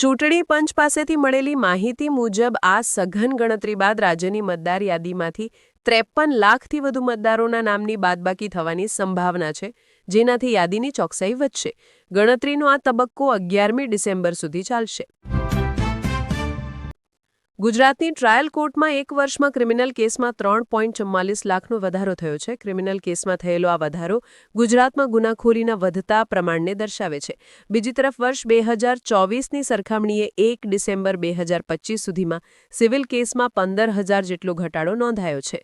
ચૂંટણી પંચ પાસેથી મળેલી માહિતી મુજબ આ સઘન ગણતરી બાદ રાજ્યની મતદાર યાદીમાંથી 53 લાખથી વધુ મતદારોના નામની બાદબાકી થવાની સંભાવના છે, જેનાથી યાદીની ચોકસાઈ વધશે. ગણતરીનો આ તબક્કો 11મી ડિસેમ્બર સુધી ચાલશે. ગુજરાતની ટ્રાયલ કોર્ટમાં 1 વર્ષમાં ક્રિમિનલ કેસમાં 3.44 લાખનો વધારો થયો છે. ક્રિમિનલ કેસમાં થયેલો આ વધારો ગુજરાતમાં ગુનાખોરીના વધતા પ્રમાણને દર્શાવે છે. બીજી તરફ વર્ષ 2024ની સરખામણીએ 1 ડિસેમ્બર 2025 સુધીમાં સિવિલ કેસમાં 15,000 જેટલો ઘટાડો નોંધાયો છે.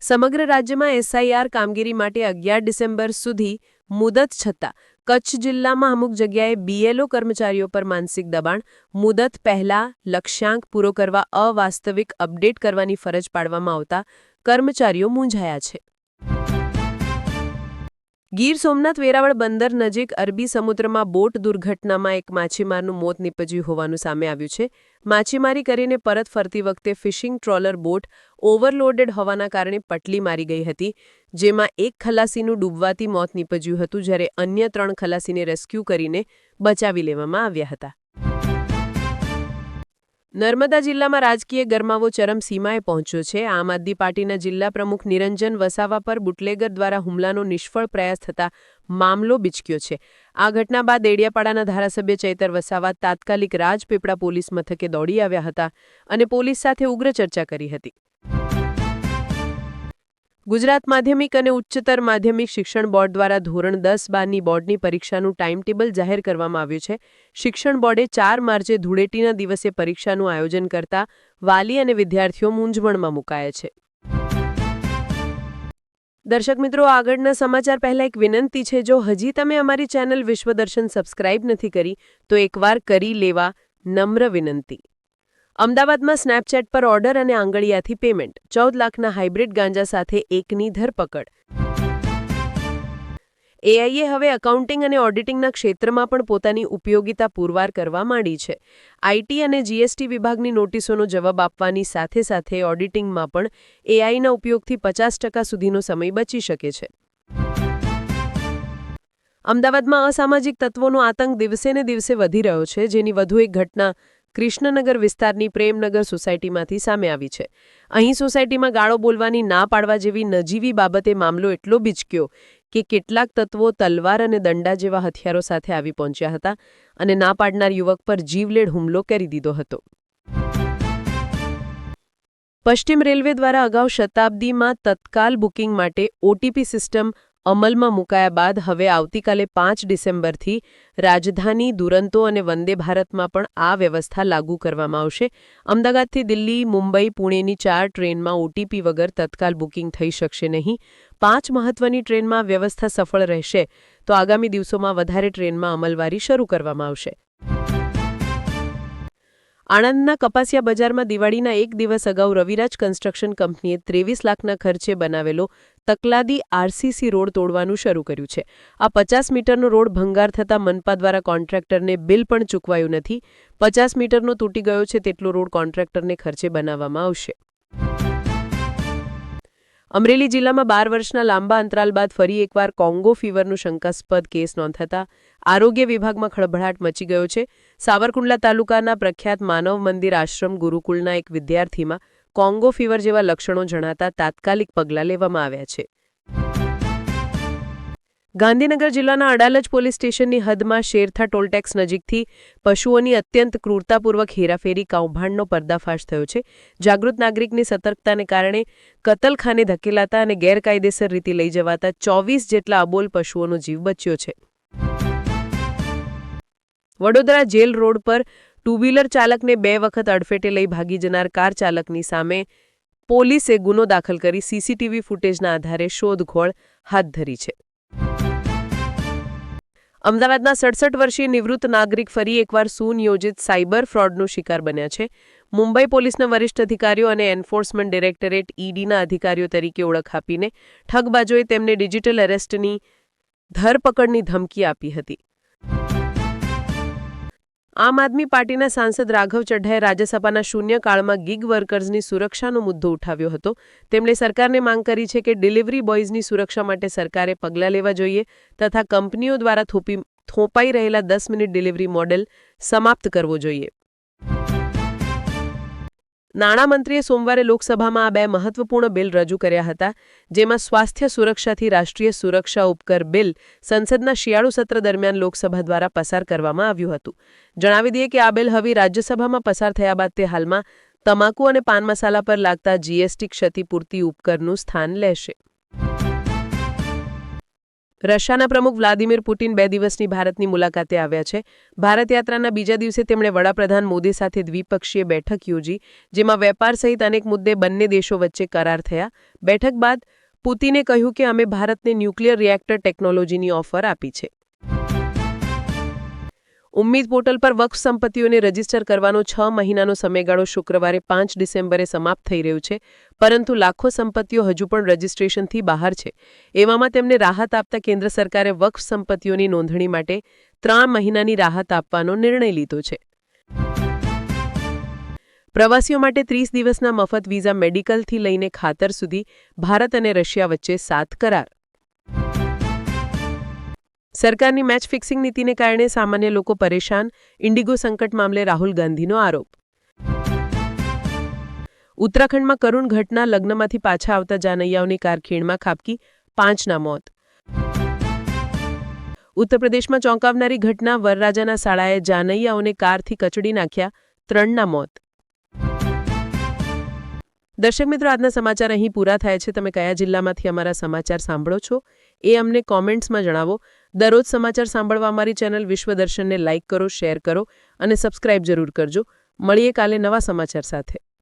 સમગ્ર રાજ્યમાં એસઆઈઆર કામગીરી માટે 11 ડિસેમ્બર સુધી મુદત છતાં કચ્છ જિલ્લામાં અમુક જગ્યાએ બીએલઓ કર્મચારીઓ પર માનસિક દબાણ, મુદત પહેલા લક્ષ્યાંક પૂરો કરવા અવાસ્તવિક અપડેટ કરવાની ફરજ પાડવામાં આવતા કર્મચારીઓ મૂંઝાયા છે. ગીર સોમનાથ વેરાવળ બંદર નજીક અરબી સમુદ્રમાં બોટ દુર્ઘટનામાં એક માછીમારનું મોત નીપજ્યું હોવાનું સામે આવ્યું છે. માછીમારી કરીને પરત ફરતી વખતે ફિશિંગ ટ્રોલર બોટ ઓવરલોડેડ હોવાના કારણે પટલી મારી ગઈ હતી, જેમાં એક ખલાસીનું ડૂબવાથી મોત નીપજ્યું હતું, જ્યારે અન્ય 3 ખલાસીને રેસ્ક્યુ કરીને બચાવી લેવામાં આવ્યા હતા. નર્મદા જિલ્લામાં રાજકીય ગરમાવો ચરમસીમાએ પહોંચ્યો છે. આમ આદમી પાર્ટીના જિલ્લા પ્રમુખ નિરંજન વસાવા પર બુટલેગર દ્વારા હુમલાનો નિષ્ફળ પ્રયાસ થતા મામલો બિચક્યો છે. આ ઘટના બાદ દેડિયાપાડાના ધારાસભ્ય ચૈતર વસાવા તાત્કાલિક રાજપીપળા પોલીસ મથકે દોડી આવ્યા હતા અને પોલીસ સાથે ઉગ્ર ચર્ચા કરી હતી. ગુજરાત માધ્યમિક અને ઉચ્ચતર માધ્યમિક શિક્ષણ બોર્ડ દ્વારા ધોરણ 10-12ની બોર્ડની પરીક્ષાનું ટાઈમટેબલ જાહેર કરવામાં આવ્યું છે. શિક્ષણ બોર્ડે 4 માર્ચે ધૂળેટીના દિવસે પરીક્ષાનું આયોજન કરતા વાલી અને વિદ્યાર્થીઓ મૂંઝવણમાં મુકાયા છે. દર્શક મિત્રો, આગળના સમાચાર પહેલા એક વિનંતી છે. જો હજી તમે અમારી ચેનલ વિશ્વદર્શન સબસ્ક્રાઇબ નથી કરી તો એકવાર કરી લેવા નમ્ર વિનંતી. અમદાવાદમાં સ્નેપચેટ પર ઓર્ડર અને આંગળીયાથી પેમેન્ટ, 14 લાખના હાઇબ્રિડ ગાંજા સાથે એકની ધરપકડ. એઆઈએ હવે એકાઉન્ટિંગ અને ઓડિટિંગના ક્ષેત્રમાં પણ પોતાની ઉપયોગિતા પુરવાર કરવા માંડી છે. આઈટી અને જીએસટી વિભાગની નોટિસોનો જવાબ આપવાની સાથે સાથે ઓડિટિંગમાં પણ એઆઈના ઉપયોગથી 50% સુધીનો સમય બચી શકે છે. અમદાવાદમાં અસામાજિક તત્વોનો આતંક દિવસેને દિવસે વધી રહ્યો છે, જેની વધુ એક ઘટના કૃષ્ણનગર વિસ્તારની પ્રેમનગર સોસાયટીમાંથી સામે આવી છે. અહીં સોસાયટીમાં ગાળો બોલવાની ના પાડવા જેવી નજીવી બાબતે મામલો એટલો બિચક્યો કે કેટલાક તત્વો તલવાર અને દંડા જેવા હથિયારો સાથે આવી પહોંચ્યા હતા અને ના પાડનાર યુવક પર જીવલેણ હુમલો કરી દીધો હતો. પશ્ચિમ રેલવે દ્વારા અગાઉ શતાબ્દીમાં તત્કાલ બુકિંગ માટે ઓટીપી સિસ્ટમ અમલમાં મુકાયા બાદ હવે આવતીકાલે 5 ડિસેમ્બરથી રાજધાની, દુરંતો અને વંદે ભારતમાં પણ આ વ્યવસ્થા લાગુ કરવામાં આવશે. અમદાવાદથી દિલ્હી, મુંબઈ, પુણેની 4 ટ્રેનમાં ઓટીપી વગર તત્કાલ બુકિંગ થઈ શકશે નહીં. 5 મહત્વની ટ્રેનમાં વ્યવસ્થા સફળ રહેશે તો આગામી દિવસોમાં વધારે ટ્રેનમાં અમલવારી શરૂ કરવામાં આવશે. આણંદના કપાસિયા બજારમાં દિવાળીના 1 દિવસ અગાઉ રવિરાજ કન્સ્ટ્રક્શન કંપનીએ 23 લાખના ખર્ચે બનાવેલો તકલાદી આરસીસી રોડ તોડવાનું શરૂ કર્યું છે. આ 50 મીટરનો રોડ ભંગાર થતાં મનપા દ્વારા કોન્ટ્રાક્ટરને બિલ પણ ચૂકવાયું નથી. 50 મીટરનો તૂટી ગયો છે તેટલો રોડ કોન્ટ્રાક્ટરને ખર્ચે બનાવવામાં આવશે. અમરેલી જિલ્લામાં 12 વર્ષના લાંબા અંતરાલ બાદ ફરી એકવાર કોંગો ફીવરનું શંકાસ્પદ કેસ નોંધાતા આરોગ્ય વિભાગમાં ખળભળાટ મચી ગયો છે. સાવરકુંડલા તાલુકાના પ્રખ્યાત માનવ મંદિર આશ્રમ ગુરુકુળના એક વિદ્યાર્થીમાં કોંગો ફીવર જેવા લક્ષણો જણાતા તાત્કાલિક પગલાં લેવામાં આવ્યા છે. ગાંધીનગર જિલ્લાના અડાલજ પોલીસ સ્ટેશનની હદમાં શેરથા ટોલટેક્સ નજીકથી પશુઓની અત્યંત ક્રૂરતાપૂર્વક હેરાફેરી કૌભાંડનો પર્દાફાશ થયો છે. જાગૃત નાગરિકની સતર્કતાને કારણે કતલખાને ધકેલાતા અને ગેરકાયદેસર રીતે લઈ જવાતા 24 જેટલા અબોલ પશુઓનો જીવ બચ્યો છે. વડોદરા જેલ રોડ પર 2 વ્હીલર ચાલકને 2 વખત અડફેટે લઈ ભાગી જનાર કાર ચાલકની સામે પોલીસે ગુનો દાખલ કરી સીસીટીવી ફૂટેજના આધારે શોધખોળ હાથ ધરી છે. અમદાવાદના 67 વર્ષીય નિવૃત્ત નાગરિક ફરી એકવાર સુનિયોજિત સાયબર ફ્રોડનો શિકાર બન્યા છે. મુંબઈ પોલીસના વરિષ્ઠ અધિકારીઓ અને એન્ફોર્સમેન્ટ ડિરેક્ટરેટ ઈડીના અધિકારીઓ તરીકે ઓળખ આપીને ઠગબાજોએ તેમને ડિજિટલ એરેસ્ટની ધરપકડની ધમકી આપી હતી. આમ આદમી પાર્ટીના સાંસદ રાઘવ ચઢ્ઢાએ રાજ્યસભાના શૂન્યકાળમાં ગીગ વર્કર્સની સુરક્ષાનો મુદ્દો ઉઠાવ્યો હતો. તેમણે સરકારને માંગ કરી છે કે ડિલિવરી બોયઝની સુરક્ષા માટે સરકારે પગલાં લેવા જોઈએ તથા કંપનીઓ દ્વારા થોપાઈ રહેલા 10 મિનિટ ડિલિવરી મોડેલ સમાપ્ત કરવો જોઈએ. નાણામંત્રીએ સોમવારે લોકસભામાં આ 2 મહત્વપૂર્ણ બિલ રજૂ કર્યા હતા, જેમાં સ્વાસ્થ્ય સુરક્ષાથી રાષ્ટ્રીય સુરક્ષા ઉપકર બિલ સંસદના શિયાળુ સત્ર દરમિયાન લોકસભા દ્વારા પસાર કરવામાં આવ્યું હતું. જણાવી દઈએ કે આ બિલ હવે રાજ્યસભામાં પસાર થયા બાદ તે હાલમાં તમાકુ અને પાન મસાલા પર લાગતા જીએસટી ક્ષતિપૂર્તિ ઉપકરનું સ્થાન લેશે. રશિયાના પ્રમુખ વ્લાદિમીર પુટિન 2 દિવસની ભારતની મુલાકાતે આવ્યા છે. ભારત યાત્રાના બીજા દિવસે તેમણે વડાપ્રધાન મોદી સાથે દ્વિપક્ષીય બેઠક યોજી, જેમાં વેપાર સહિત અનેક મુદ્દે બંને દેશો વચ્ચે કરાર થયા. બેઠક બાદ પુતિને કહ્યું કે અમે ભારતને ન્યુક્લિયર રિએક્ટર ટેકનોલોજીની ઓફર આપી છે. ઉમ્મીદ પોર્ટલ પર વક્ફ સંપત્તિઓને રજીસ્ટર કરવાનો 6 મહિનાનો સમયગાળો શુક્રવારે 5 ડિસેમ્બરે સમાપ્ત થઈ રહ્યો છે, પરંતુ લાખો સંપત્તિઓ હજુ પણ રજીસ્ટ્રેશનથી બહાર છે. એવામાં તેમને રાહત આપતા કેન્દ્ર સરકારે વક્ફ સંપત્તિઓની નોંધણી માટે 3 મહિનાની રાહત આપવાનો નિર્ણય લીધો છે. પ્રવાસીઓ માટે 30 દિવસના મફત વિઝા, મેડિકલથી લઈને ખાતર સુધી ભારત અને રશિયા વચ્ચે 7 કરાર. સરકારની મેચ ફિક્સિંગ નીતિને કારણે સામાન્ય લોકો પરેશાન, ઇન્ડિગો સંકટ મામલે રાહુલ ગાંધીનો આરોપ. ઉત્તરાખંડમાં કરુણ ઘટના, લગ્નમાંથી પાછા આવતા જાનૈયાઓની કાર ખીણમાં ખાબકી, 5ના મોત. ઉત્તર પ્રદેશમાં ચોંકાવનારી ઘટના, વરરાજાના શાળાએ જાનૈયાઓને કારથી કચડી નાખ્યા, 3ના મોત. દર્શક મિત્રો, આજના સમાચાર અહીં પૂરા થાય છે. તમે કયા જિલ્લામાંથી અમારા સમાચાર સાંભળો છો એ અમને કોમેન્ટ્સમાં જણાવો. દરરોજ સમાચાર સાંભળવા અમારી ચેનલ વિશ્વદર્શનને લાઇક કરો, શેર કરો અને સબસ્ક્રાઇબ જરૂર કરજો. મળીએ કાલે નવા સમાચાર સાથે.